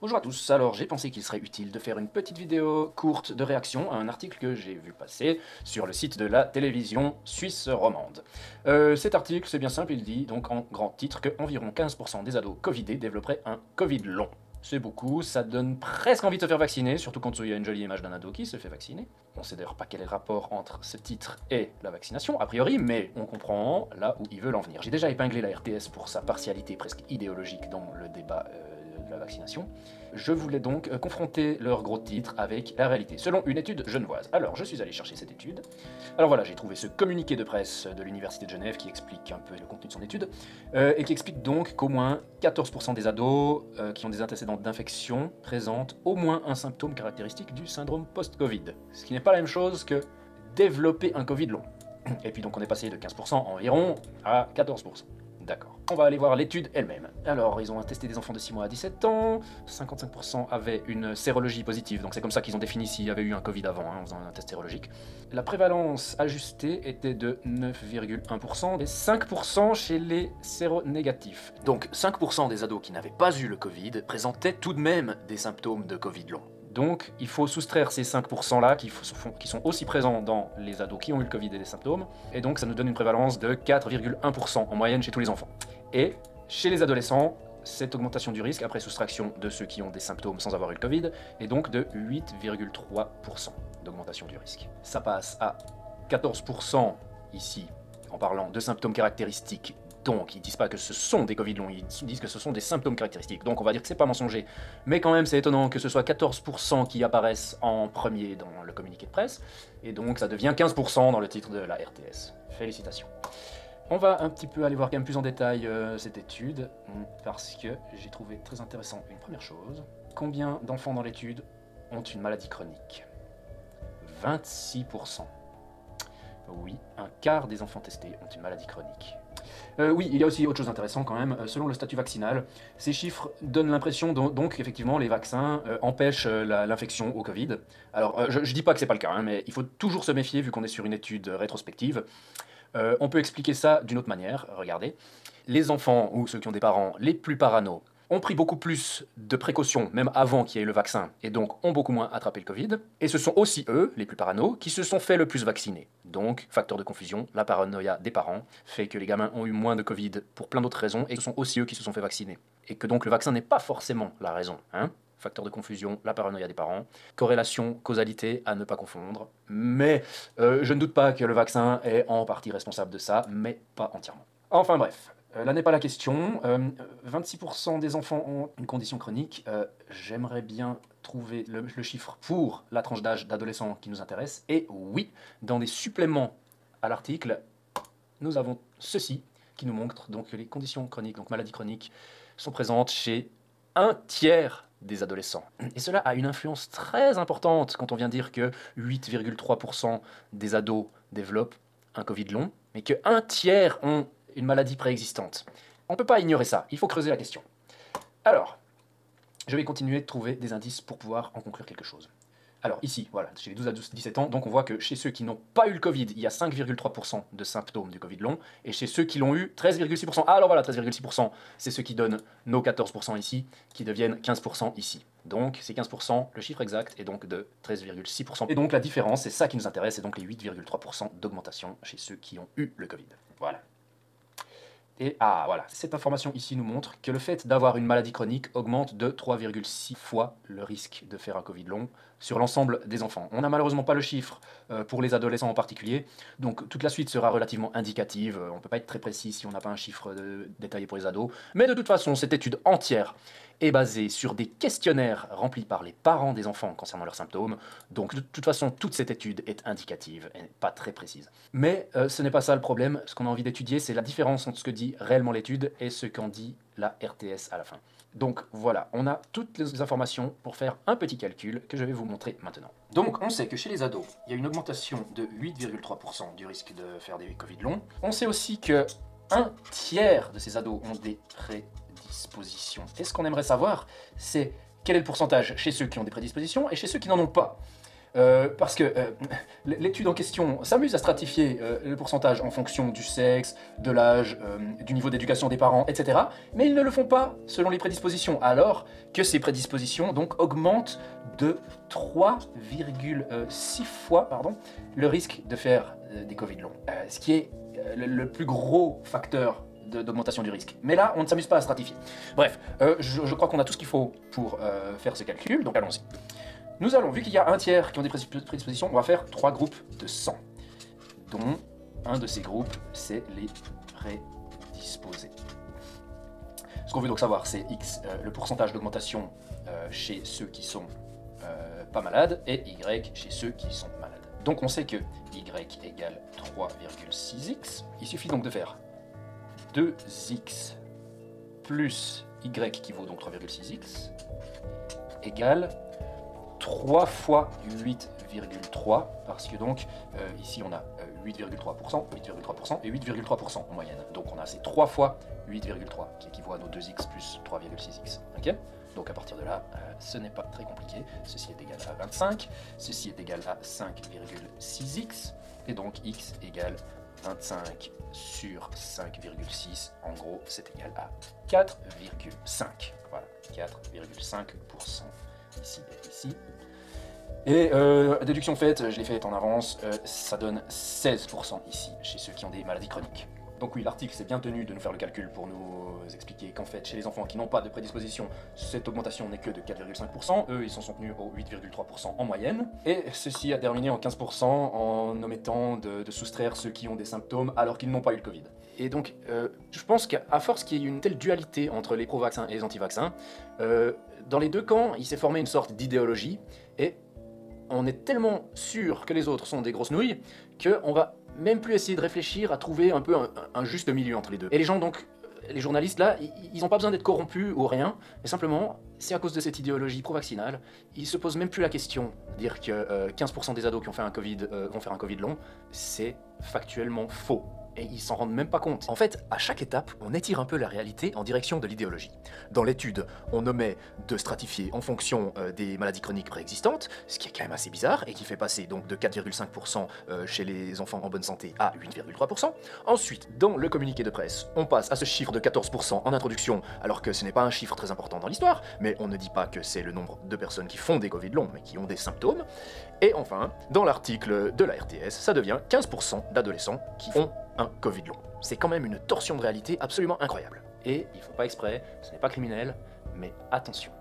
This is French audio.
Bonjour à tous, alors j'ai pensé qu'il serait utile de faire une petite vidéo courte de réaction à un article que j'ai vu passer sur le site de la télévision suisse romande. Cet article, c'est bien simple, il dit donc en grand titre que environ 15% des ados covidés développeraient un Covid long. C'est beaucoup, ça donne presque envie de se faire vacciner, surtout quand il y a une jolie image d'un ado qui se fait vacciner. On sait d'ailleurs pas quel est le rapport entre ce titre et la vaccination, a priori, mais on comprend là où ils veulent en venir. J'ai déjà épinglé la RTS pour sa partialité presque idéologique dans le débat de la vaccination. Je voulais donc confronter leur gros titre avec la réalité, selon une étude genevoise. Alors, je suis allé chercher cette étude. Alors voilà, j'ai trouvé ce communiqué de presse de l'Université de Genève qui explique un peu le contenu de son étude, et qui explique donc qu'au moins 14% des ados qui ont des antécédents d'infection présentent au moins un symptôme caractéristique du syndrome post-Covid. Ce qui n'est pas la même chose que développer un Covid long. Et puis donc on est passé de 15% environ à 14%. D'accord. On va aller voir l'étude elle-même. Alors, ils ont testé des enfants de 6 mois à 17 ans, 55% avaient une sérologie positive, donc c'est comme ça qu'ils ont défini s'il y avait eu un Covid avant, en faisant un test sérologique. La prévalence ajustée était de 9,1% et 5% chez les séronégatifs. Donc 5% des ados qui n'avaient pas eu le Covid présentaient tout de même des symptômes de Covid long. Donc, il faut soustraire ces 5% là qui sont aussi présents dans les ados qui ont eu le Covid et des symptômes, et donc ça nous donne une prévalence de 4,1% en moyenne chez tous les enfants. Et chez les adolescents, cette augmentation du risque, après soustraction de ceux qui ont des symptômes sans avoir eu le Covid, est donc de 8,3% d'augmentation du risque. Ça passe à 14% ici, en parlant de symptômes caractéristiques. Donc, ils disent pas que ce sont des Covid longs, ils disent que ce sont des symptômes caractéristiques. Donc, on va dire que c'est pas mensonger. Mais quand même, c'est étonnant que ce soit 14% qui apparaissent en premier dans le communiqué de presse. Et donc, ça devient 15% dans le titre de la RTS. Félicitations. On va un petit peu aller voir quand même plus en détail cette étude, parce que j'ai trouvé très intéressant une première chose. Combien d'enfants dans l'étude ont une maladie chronique? 26%. Oui, un quart des enfants testés ont une maladie chronique. Oui, il y a aussi autre chose intéressante quand même, selon le statut vaccinal, ces chiffres donnent l'impression donc effectivement les vaccins empêchent l'infection au Covid. Alors je dis pas que c'est pas le cas, hein, mais il faut toujours se méfier vu qu'on est sur une étude rétrospective. On peut expliquer ça d'une autre manière, regardez. Les enfants ou ceux qui ont des parents les plus parano ont pris beaucoup plus de précautions, même avant qu'il y ait le vaccin, et donc ont beaucoup moins attrapé le Covid. Et ce sont aussi eux, les plus parano, qui se sont fait le plus vacciner. Donc, facteur de confusion, la paranoïa des parents fait que les gamins ont eu moins de Covid pour plein d'autres raisons, et ce sont aussi eux qui se sont fait vacciner. Et que donc le vaccin n'est pas forcément la raison, hein. Facteur de confusion, la paranoïa des parents, corrélation, causalité à ne pas confondre. Mais je ne doute pas que le vaccin est en partie responsable de ça, mais pas entièrement. Enfin bref. Là n'est pas la question. 26% des enfants ont une condition chronique. J'aimerais bien trouver le chiffre pour la tranche d'âge d'adolescents qui nous intéresse. Et oui, dans des suppléments à l'article, nous avons ceci qui nous montre donc que les conditions chroniques, donc maladies chroniques, sont présentes chez un tiers des adolescents. Et cela a une influence très importante quand on vient dire que 8,3% des ados développent un Covid long, mais que un tiers ont une maladie préexistante. On ne peut pas ignorer ça, il faut creuser la question. Alors, je vais continuer de trouver des indices pour pouvoir en conclure quelque chose. Alors ici, voilà, chez les 12 à 17 ans, donc on voit que chez ceux qui n'ont pas eu le Covid, il y a 5,3% de symptômes du Covid long, et chez ceux qui l'ont eu, 13,6%. Ah alors voilà, 13,6%, c'est ceux qui donnent nos 14% ici, qui deviennent 15% ici. Donc c'est 15%, le chiffre exact est donc de 13,6%. Et donc la différence, c'est ça qui nous intéresse, c'est donc les 8,3% d'augmentation chez ceux qui ont eu le Covid. Voilà. Et voilà, cette information ici nous montre que le fait d'avoir une maladie chronique augmente de 3,6 fois le risque de faire un Covid long sur l'ensemble des enfants. On n'a malheureusement pas le chiffre pour les adolescents en particulier, donc toute la suite sera relativement indicative. On ne peut pas être très précis si on n'a pas un chiffre détaillé pour les ados. Mais de toute façon, cette étude entière est basée sur des questionnaires remplis par les parents des enfants concernant leurs symptômes. Donc de toute façon, toute cette étude est indicative et pas très précise. Mais ce n'est pas ça le problème. Ce qu'on a envie d'étudier, c'est la différence entre ce que dit réellement l'étude et ce qu'en dit la RTS à la fin. Donc voilà, on a toutes les informations pour faire un petit calcul que je vais vous montrer maintenant. Donc on sait que chez les ados, il y a une augmentation de 8,3% du risque de faire des Covid longs. On sait aussi que un tiers de ces ados ont des prédispositions. Et ce qu'on aimerait savoir, c'est quel est le pourcentage chez ceux qui ont des prédispositions et chez ceux qui n'en ont pas. Parce que l'étude en question s'amuse à stratifier le pourcentage en fonction du sexe, de l'âge, du niveau d'éducation des parents, etc. Mais ils ne le font pas selon les prédispositions, alors que ces prédispositions donc augmentent de 3,6 fois le risque de faire des Covid longs, ce qui est le plus gros facteur d'augmentation du risque. Mais là, on ne s'amuse pas à stratifier. Bref, je crois qu'on a tout ce qu'il faut pour faire ce calcul, donc allons-y. Nous allons, vu qu'il y a un tiers qui ont des prédispositions, on va faire 3 groupes de 100, dont un de ces groupes, c'est les prédisposés. Ce qu'on veut donc savoir, c'est X, le pourcentage d'augmentation chez ceux qui sont pas malades, et Y chez ceux qui sont malades. Donc on sait que Y égale 3,6X. Il suffit donc de faire 2X plus Y qui vaut donc 3,6X égale 3 fois 8,3, parce que donc ici on a 8,3%, 8,3% et 8,3% en moyenne. Donc on a ces 3 fois 8,3 qui équivaut à nos 2x plus 3,6x. Ok, donc à partir de là, ce n'est pas très compliqué. Ceci est égal à 25, ceci est égal à 5,6x, et donc x égale 25 sur 5,6, en gros c'est égal à 4,5. Voilà, 4,5% ici et ici. Et déduction faite, je l'ai faite en avance, ça donne 16% ici, chez ceux qui ont des maladies chroniques. Donc oui, l'article s'est bien tenu de nous faire le calcul pour nous expliquer qu'en fait, chez les enfants qui n'ont pas de prédisposition, cette augmentation n'est que de 4,5%, eux ils s'en sont tenus au 8,3% en moyenne, et ceci a terminé en 15% en omettant de soustraire ceux qui ont des symptômes alors qu'ils n'ont pas eu le Covid. Et donc, je pense qu'à force qu'il y ait une telle dualité entre les pro-vaccins et les anti-vaccins, dans les deux camps, il s'est formé une sorte d'idéologie, et on est tellement sûr que les autres sont des grosses nouilles, qu'on va même plus essayer de réfléchir à trouver un peu un juste milieu entre les deux. Et les gens donc, les journalistes là, ils n'ont pas besoin d'être corrompus ou rien, mais simplement, c'est à cause de cette idéologie pro-vaccinale, ils se posent même plus la question, dire que 15% des ados qui ont fait un Covid vont faire un Covid long, c'est factuellement faux. Et ils s'en rendent même pas compte. En fait, à chaque étape, on étire un peu la réalité en direction de l'idéologie. Dans l'étude, on omet de stratifier en fonction des maladies chroniques préexistantes, ce qui est quand même assez bizarre, et qui fait passer donc de 4,5% chez les enfants en bonne santé à 8,3%. Ensuite, dans le communiqué de presse, on passe à ce chiffre de 14% en introduction, alors que ce n'est pas un chiffre très important dans l'histoire, mais on ne dit pas que c'est le nombre de personnes qui font des Covid longs, mais qui ont des symptômes. Et enfin, dans l'article de la RTS, ça devient 15% d'adolescents qui ont un Covid long. C'est quand même une torsion de réalité absolument incroyable. Et ils font pas exprès, ce n'est pas criminel, mais attention.